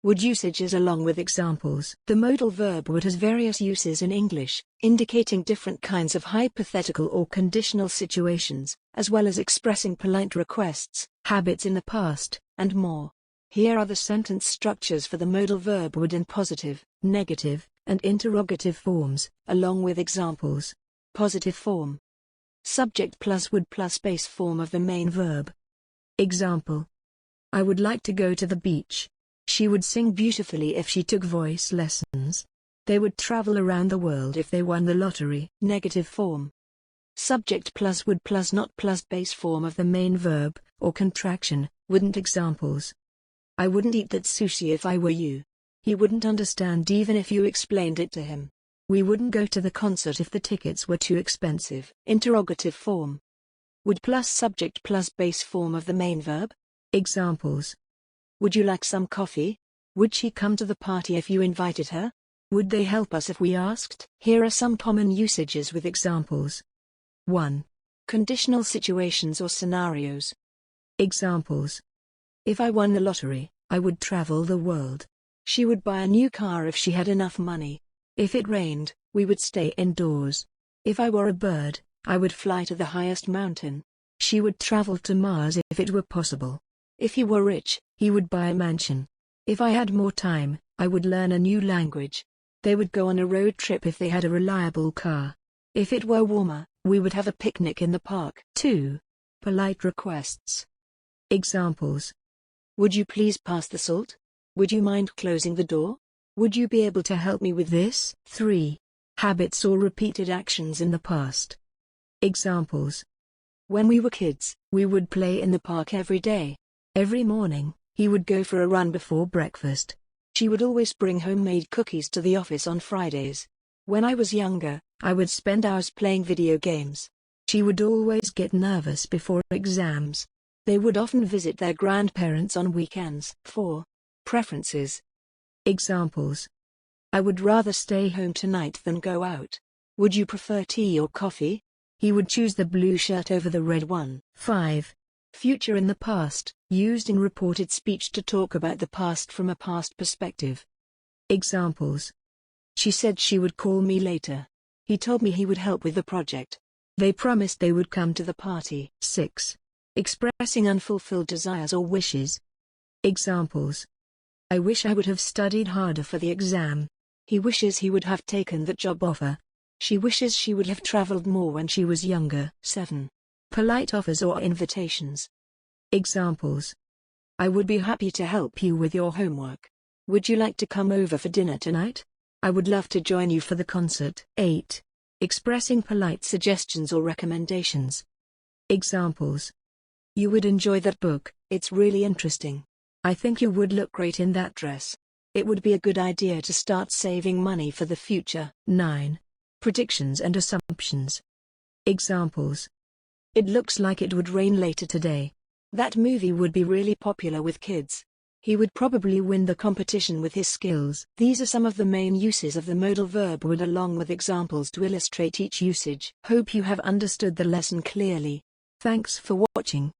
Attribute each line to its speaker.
Speaker 1: Would usages along with examples. The modal verb would has various uses in English, indicating different kinds of hypothetical or conditional situations, as well as expressing polite requests, habits in the past, and more. Here are the sentence structures for the modal verb would in positive, negative, and interrogative forms, along with examples. Positive form. Subject plus would plus base form of the main verb. Example. I would like to go to the beach. She would sing beautifully if she took voice lessons. They would travel around the world if they won the lottery. Negative form. Subject plus would plus not plus base form of the main verb, or contraction, wouldn't. Examples. I wouldn't eat that sushi if I were you. He wouldn't understand even if you explained it to him. We wouldn't go to the concert if the tickets were too expensive. Interrogative form. Would plus subject plus base form of the main verb. Examples. Would you like some coffee? Would she come to the party if you invited her? Would they help us if we asked? Here are some common usages with examples. 1. Conditional situations or scenarios. Examples. If I won the lottery, I would travel the world. She would buy a new car if she had enough money. If it rained, we would stay indoors. If I were a bird, I would fly to the highest mountain. She would travel to Mars if it were possible. If he were rich, he would buy a mansion. If I had more time, I would learn a new language. They would go on a road trip if they had a reliable car. If it were warmer, we would have a picnic in the park. 2. Polite requests. Examples. Would you please pass the salt? Would you mind closing the door? Would you be able to help me with this? 3. Habits or repeated actions in the past. Examples. When we were kids, we would play in the park every day. Every morning, he would go for a run before breakfast. She would always bring homemade cookies to the office on Fridays. When I was younger, I would spend hours playing video games. She would always get nervous before exams. They would often visit their grandparents on weekends. 4. Preferences. Examples. I would rather stay home tonight than go out. Would you prefer tea or coffee? He would choose the blue shirt over the red one. 5. Future in the past, used in reported speech to talk about the past from a past perspective. Examples. She said she would call me later. He told me he would help with the project. They promised they would come to the party. 6. Expressing unfulfilled desires or wishes. Examples. I wish I would have studied harder for the exam. He wishes he would have taken that job offer. She wishes she would have traveled more when she was younger. 7. Polite offers or invitations. Examples. I would be happy to help you with your homework. Would you like to come over for dinner tonight? I would love to join you for the concert. 8. Expressing polite suggestions or recommendations. Examples. You would enjoy that book, it's really interesting. I think you would look great in that dress. It would be a good idea to start saving money for the future. 9. Predictions and assumptions. Examples. It looks like it would rain later today. That movie would be really popular with kids. He would probably win the competition with his skills. These are some of the main uses of the modal verb would along with examples to illustrate each usage. Hope you have understood the lesson clearly. Thanks for watching.